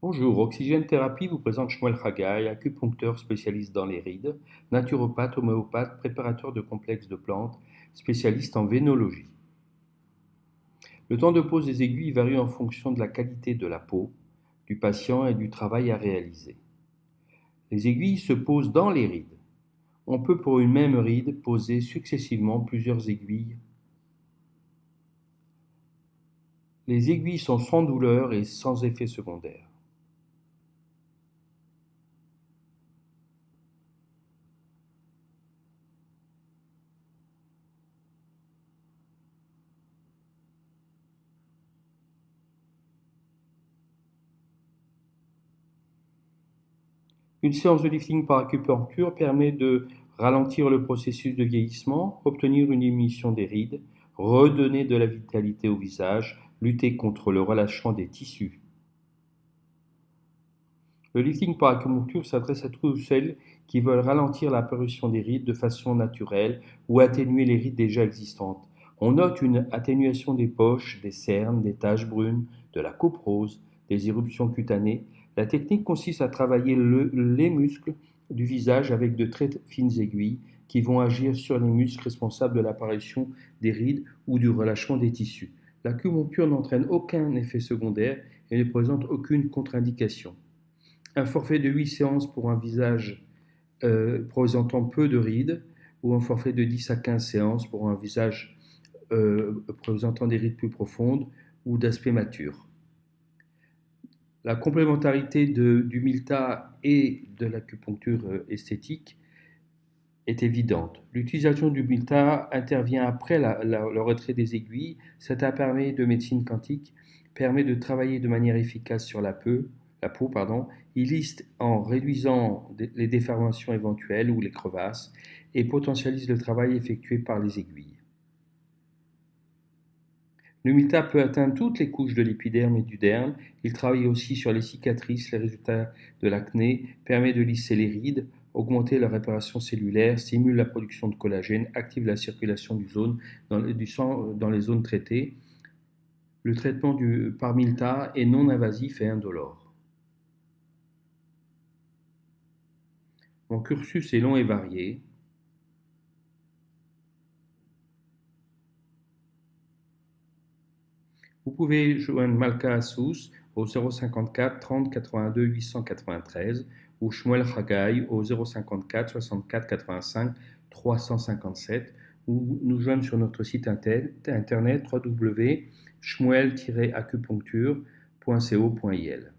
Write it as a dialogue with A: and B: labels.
A: Bonjour, Oxygène Thérapie vous présente Shmuel Haggai, acupuncteur spécialiste dans les rides, naturopathe, homéopathe, préparateur de complexes de plantes, spécialiste en vénologie. Le temps de pose des aiguilles varie en fonction de la qualité de la peau, du patient et du travail à réaliser. Les aiguilles se posent dans les rides. On peut pour une même ride poser successivement plusieurs aiguilles. Les aiguilles sont sans douleur et sans effet secondaire. Une séance de lifting par acupuncture permet de ralentir le processus de vieillissement, obtenir une diminution des rides, redonner de la vitalité au visage, lutter contre le relâchement des tissus. Le lifting par acupuncture s'adresse à tous celles qui veulent ralentir l'apparition des rides de façon naturelle ou atténuer les rides déjà existantes. On note une atténuation des poches, des cernes, des taches brunes, de la coprose, des éruptions cutanées. La technique consiste à travailler les muscles du visage avec de très fines aiguilles qui vont agir sur les muscles responsables de l'apparition des rides ou du relâchement des tissus. L'acupuncture n'entraîne aucun effet secondaire et ne présente aucune contre-indication. Un forfait de 8 séances pour un visage présentant peu de rides ou un forfait de 10 à 15 séances pour un visage présentant des rides plus profondes ou d'aspect mature. La complémentarité du Milta et de l'acupuncture esthétique est évidente. L'utilisation du Milta intervient après le retrait des aiguilles. Cet appareil de médecine quantique permet de travailler de manière efficace sur la peau. Il liste en réduisant les déformations éventuelles ou les crevasses et potentialise le travail effectué par les aiguilles. L'humidité peut atteindre toutes les couches de l'épiderme et du derme. Il travaille aussi sur les cicatrices, les résultats de l'acné, permet de lisser les rides, augmenter la réparation cellulaire, stimule la production de collagène, active la circulation du sang dans les zones traitées. Le traitement par Milta est non invasif et indolore. Mon cursus est long et varié. Vous pouvez joindre Malka Assous au 054 30 82 893 ou Shmuel Haggai au 054 64 85 357 ou nous joindre sur notre site internet www.shmuel-acupuncture.co.il.